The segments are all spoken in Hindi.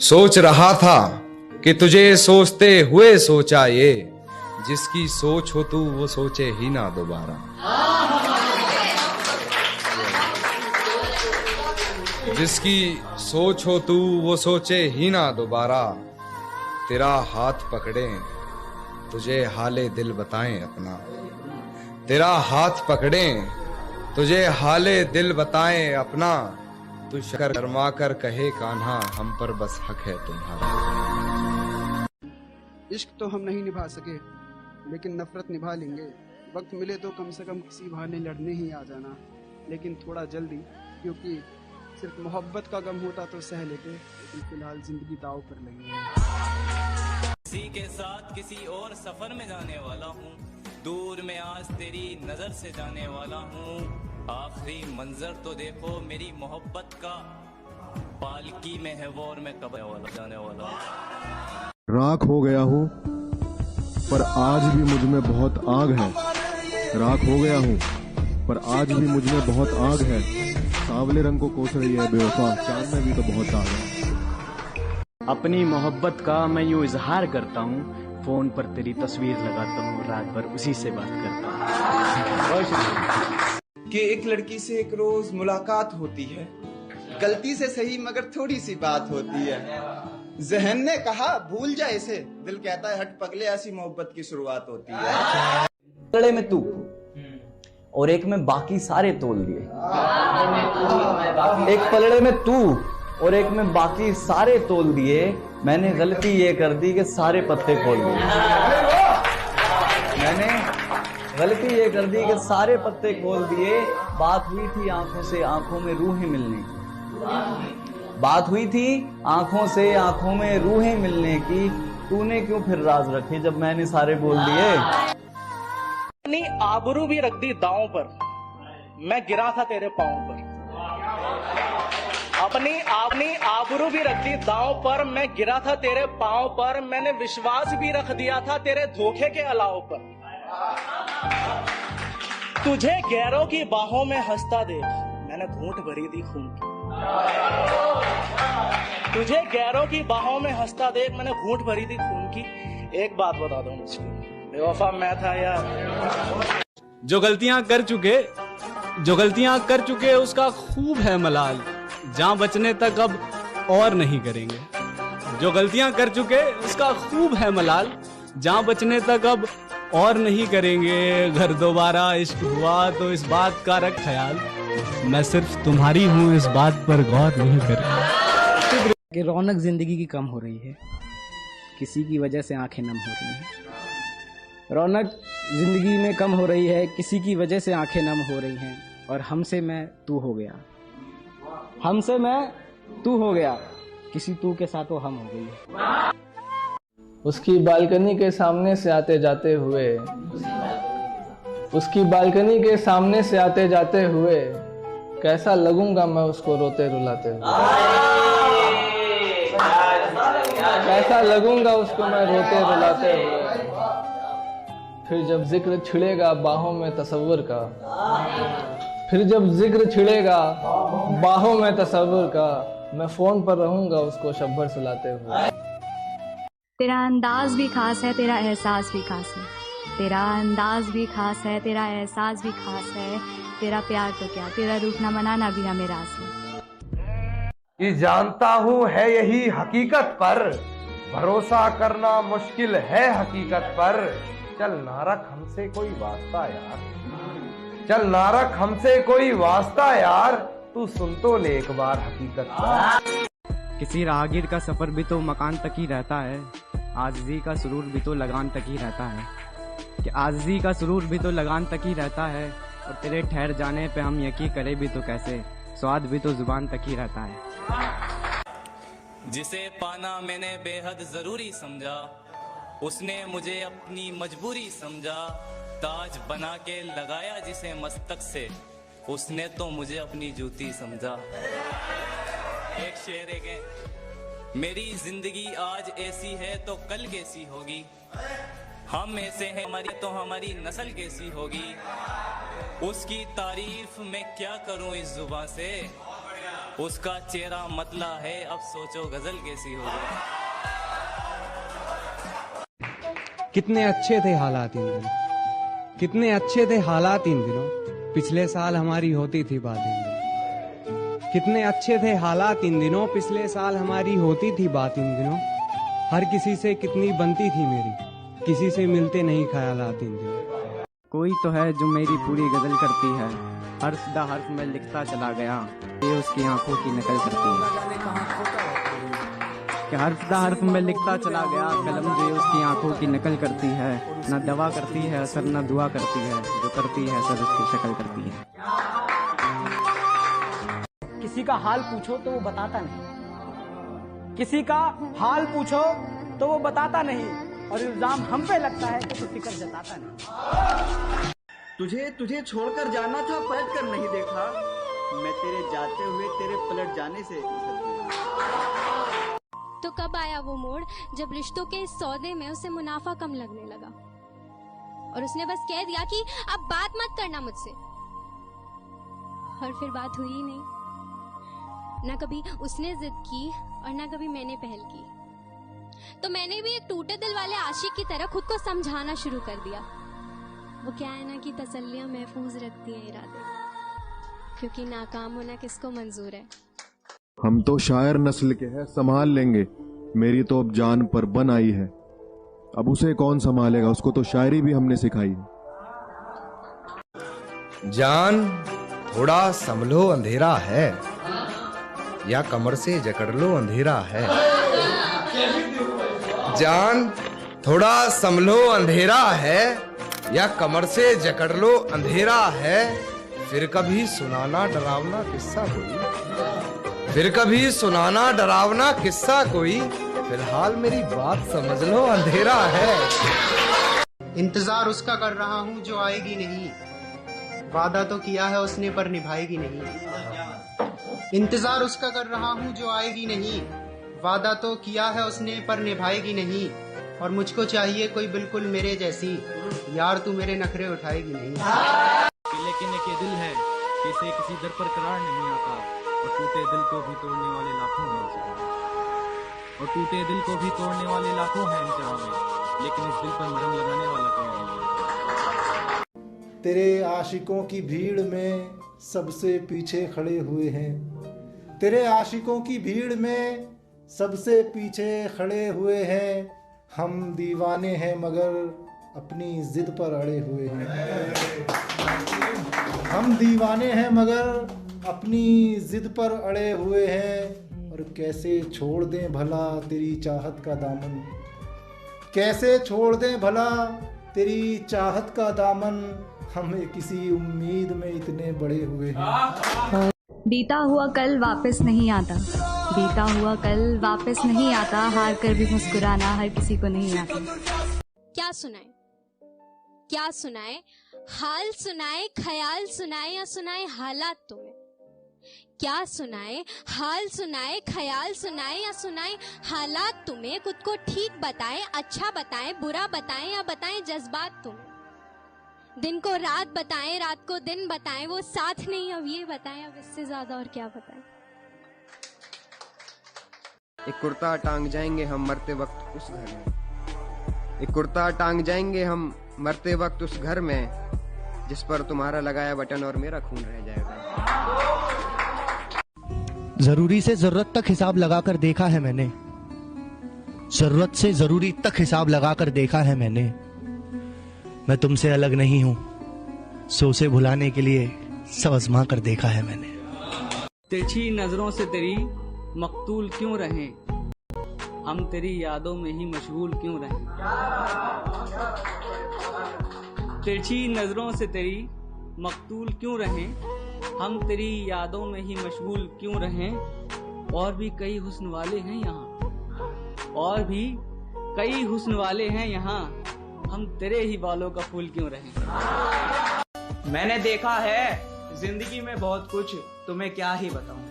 सोच रहा था कि तुझे सोचते हुए सोचा ये, जिसकी सोच हो तू वो सोचे ही ना दोबारा। जिसकी सोच हो तू वो सोचे ही ना दोबारा। तेरा हाथ पकड़े तुझे हाले दिल बताएं अपना। तेरा हाथ पकड़े तुझे हाले दिल बताएं अपना। तू शकर शर्मा कर कहे कान्हा हम पर बस हक है तुम्हारा। इश्क तो हम नहीं निभा सके लेकिन नफरत निभा लेंगे। वक्त मिले तो कम से कम किसी बहाने लड़ने ही आ जाना, लेकिन थोड़ा जल्दी, क्योंकि सिर्फ मोहब्बत का गम होता तो सह लेते, लेकिन फिलहाल जिंदगी दाव पर लगी है। किसी के साथ किसी और सफर में जाने वाला हूँ, दूर में आज तेरी नजर से जाने वाला हूँ। आखिरी मंजर तो देखो मेरी मोहब्बत का, पालकी में है वो और मैं कब जाने वाला हूँ। राख हो गया हूँ पर आज भी मुझ में बहुत आग है। राख हो गया हूँ पर आज भी मुझ में बहुत आग है। सांवले रंग को कोस रही है बेवफा, चांद में भी तो बहुत आग है। अपनी मोहब्बत का मैं यूं इजहार करता हूँ, फोन पर तेरी तस्वीर लगाता हूँ, रात भर उसी से बात करता हूँ। कि एक लड़की से एक रोज मुलाकात होती है, गलती से सही मगर थोड़ी सी बात होती है। जहन ने कहा भूल जा इसे, दिल कहता है हट पगले, ऐसी मोहब्बत की शुरुआत होती है। पलड़े में तू और एक में बाकी सारे तोल दिए। एक पलड़े में तू और एक में बाकी सारे तोल दिए। मैंने गलती ये कर दी कि सारे पत्ते खोल दिए। मैंने गलती ये कर दी कि सारे पत्ते खोल दिए। बात हुई थी आंखों से आंखों में रूहें मिलने की। बात हुई थी आंखों से आंखों में रूहें मिलने की। तूने क्यों फिर राज रखे जब मैंने सारे बोल दिए। अपनी आबरू भी रख दी दांव पर, मैं गिरा था तेरे पांव पर। अपनी आबरू भी रख दी दांव पर, मैं गिरा था तेरे पांव पर। मैंने विश्वास भी रख दिया था तेरे धोखे के अलाव पर। तुझे गैरों की बाहों में हंसता देख मैंने घूंट भरी थी खून की। तुझे गैरों की बाहों में हंसता देख मैंने घूंट भरी थी खून की। एक बात बता दो मुझको, बेवफा मैं था यार। जो गलतियां कर चुके उसका खूब है मलाल, जहां बचने तक अब और नहीं करेंगे। जो गलतियां कर चुके उसका खूब है मलाल, जहां बचने तक अब और नहीं करेंगे। घर दोबारा इश्क हुआ तो इस बात का रख ख्याल, मैं सिर्फ तुम्हारी हूँ इस बात पर गौर नहीं करेंगे। कि रौनक जिंदगी की कम हो रही है, किसी की वजह से आंखें नम हो रही हैं। रौनक जिंदगी में कम हो रही है, किसी की वजह से आंखें नम हो रही हैं। और हमसे मैं तू हो गया, हमसे मैं तू हो गया, किसी तू के साथ वो हम हो गई। उसकी बालकनी के सामने से आते जाते हुए, उसकी बालकनी के सामने से आते जाते हुए, कैसा लगूंगा मैं उसको रोते रुलाते हुए। कैसा लगूंगा उसको मैं रोते रुलाते हुए। फिर जब जिक्र छिड़ेगा बाहों में तसव्वुर का, फिर जब जिक्र छिड़ेगा बाहों में तसव्वुर का, मैं फोन पर रहूंगा उसको शब्बर सुलाते हुए। तेरा अंदाज भी खास है, तेरा एहसास भी खास है। तेरा अंदाज भी खास है, तेरा एहसास भी खास है। तेरा प्यार तो क्या, तेरा रूठ ना मनाना भी हमें रास है। कि जानता हूँ है यही हकीकत पर, भरोसा करना मुश्किल है हकीकत पर। चल ना रख हमसे कोई वास्ता यार, चल ना रख हमसे कोई वास्ता यार, तू सुन तो ले एक बार हकीकत पर। किसी राहगीर का सफर भी तो मकान तक ही रहता है, आजिज़ी का सुरूर भी तो लगान तक ही रहता है। कि आजिज़ी का सुरूर भी तो लगान तक ही रहता है, और तेरे ठहर जाने पे हम यकीन करें भी तो कैसे, स्वाद भी तो जुबान तक ही रहता है। जिसे पाना मैंने बेहद जरूरी समझा, उसने मुझे अपनी मजबूरी समझा। ताज बना के लगाया जिसे मस्तक से, उसने तो मुझे अपनी जूती समझा। एक शेर है, मेरी जिंदगी आज ऐसी है तो कल कैसी होगी। हम ऐसे हैं हमारी तो हमारी नस्ल कैसी होगी। उसकी तारीफ मैं क्या करूं इस जुबान से, उसका चेहरा मतला है, अब सोचो गजल कैसी होगी। कितने अच्छे थे हालात इन दिनों, कितने अच्छे थे हालात इन दिनों, पिछले साल हमारी होती थी बात इन दिनों। कितने अच्छे थे हालात इन दिनों, पिछले साल हमारी होती थी बात इन दिनों। हर किसी से कितनी बनती थी मेरी, किसी से मिलते नहीं ख्यालात इन दिनों। कोई तो है जो मेरी पूरी गजल करती है, हर्फ दा हर्फ में लिखता चला गया, ये उसकी आंखों की नकल करती है। कि हर्फ दा हर्फ में लिखता चला गया, कलम जो उसकी आंखों की नकल करती है। न दवा करती है असर, न दुआ करती है, जो करती है असर उसकी शक्ल करती है। किसी का हाल पूछो तो वो बताता नहीं, किसी का हाल पूछो तो वो बताता नहीं, और इल्जाम हम पे लगता है तो फिक्र जताता नहीं। तुझे छोड़कर जाना था, पलट कर नहीं देखा, मैं तेरे जाते हुए तेरे पलट जाने से तो कब आया वो मोड़ जब रिश्तों के इस सौदे में उसे मुनाफा कम लगने लगा, और उसने बस कह दिया कि अब बात मत करना मुझसे, और फिर बात हुई ही नहीं। ना कभी उसने जिद की और ना कभी मैंने पहल की, तो मैंने भी एक टूटे दिल वाले आशिक की तरह खुद को समझाना शुरू कर दिया। वो क्या है ना कि तसल्लियां महफूज रखती हैं इरादे, क्योंकि नाकाम होना किसको मंजूर है। हम तो शायर नस्ल के हैं, संभाल लेंगे, मेरी तो अब जान पर बन आई है, अब उसे कौन संभालेगा, उसको तो शायरी भी हमने सिखाई है। जान थोड़ा संभलो अंधेरा है, या कमर से जकड़ लो अंधेरा है। जान थोड़ा संभलो अंधेरा है, या कमर से जकड़ लो अंधेरा है। फिर कभी सुनाना डरावना किस्सा कोई, फिर कभी सुनाना डरावना किस्सा कोई, फिलहाल मेरी बात समझ लो अंधेरा है। इंतजार उसका कर रहा हूँ जो आएगी नहीं, वादा तो किया है उसने पर निभाएगी नहीं। इंतजार उसका कर रहा हूँ जो आएगी नहीं, वादा तो किया है उसने पर निभाएगी नहीं। और मुझको चाहिए कोई बिल्कुल मेरे जैसी, यार तू मेरे नखरे उठाएगी नहीं। लेकिन एक ये दिल है कि इसे किसी दर पर करार नहीं आता, और टूटे दिल को भी तोड़ने वाले लाखों हैं इस जहां में, और टूटे दिल को भी तोड़ने वाले लाखों हैं इस जहां में, लेकिन इस दिल पर मरहम लगाने वाला कोई नहीं है। तेरे आशिकों की भीड़ में सबसे पीछे खड़े हुए हैं, तेरे आशिकों की भीड़ में सबसे पीछे खड़े हुए हैं। हम दीवाने हैं मगर अपनी जिद पर अड़े हुए हैं, हम दीवाने हैं मगर अपनी जिद पर अड़े हुए हैं। और कैसे छोड़ दें भला तेरी चाहत का दामन, कैसे छोड़ दें भला तेरी चाहत का दामन, हमें किसी उम्मीद में इतने बड़े हुए हैं। बीता हुआ कल वापस नहीं आता, बीता हुआ कल वापस नहीं आता, हार कर भी मुस्कुराना हर किसी को नहीं आता। क्या सुनाए, क्या सुनाए, हाल सुनाए, ख्याल सुनाए, या सुनाए हालात तुम्हें। क्या सुनाए, हाल सुनाए, ख्याल सुनाए, या सुनाए हालात तुम्हें। खुद को ठीक बताएं, अच्छा बताएं, बुरा बताएं, या बताएं जज्बात तुम्हें। दिन को रात बताएं, रात को दिन बताएं, वो साथ नहीं अब ये बताएं, अब इससे ज्यादा और क्या बताएं। एक कुर्ता टांग जाएंगे हम मरते वक्त उस घर में, एक कुर्ता टांग जाएंगे हम मरते वक्त उस घर में, जिस पर तुम्हारा लगाया बटन और मेरा खून रह जाएगा। जरूरी से जरूरत तक हिसाब लगाकर देखा है मैंने, जरूरत से जरूरी तक हिसाब लगाकर देखा है मैंने। मैं तुमसे अलग नहीं हूं, सो उसे भुलाने के लिए सब आजमा कर देखा है मैंने। तिरछी नजरों से तेरी मकतूल क्यों रहें, हम तेरी यादों में ही मशगूल क्यों रहें। तिरछी नजरों से तेरी मकतूल क्यों रहें, हम तेरी यादों में ही मशगूल क्यों रहें। और भी कई हुस्न वाले हैं यहाँ, और भी कई हुस्न वाले हैं यहाँ, हम तेरे ही बालों का फूल क्यों रहें। मैंने देखा है जिंदगी में बहुत कुछ, तुम्हें क्या ही बताऊं,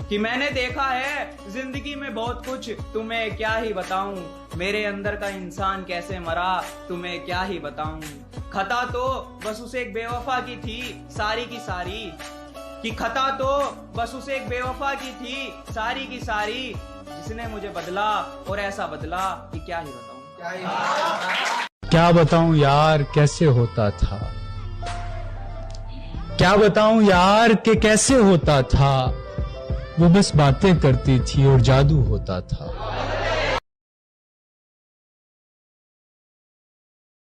कि मैंने देखा है जिंदगी में बहुत कुछ, तुम्हें क्या ही बताऊं। मेरे अंदर का इंसान कैसे मरा, तुम्हें क्या ही बताऊं। खता तो बस उसे एक बेवफा की थी सारी की सारी, कि खता तो बस उसे एक बेवफा की थी सारी की सारी, जिसने मुझे बदला और ऐसा बदला कि क्या ही बताऊं। क्या बताऊं यार कैसे होता था, क्या बताऊं यार कि कैसे होता था, वो बस बातें करती थी और जादू होता था।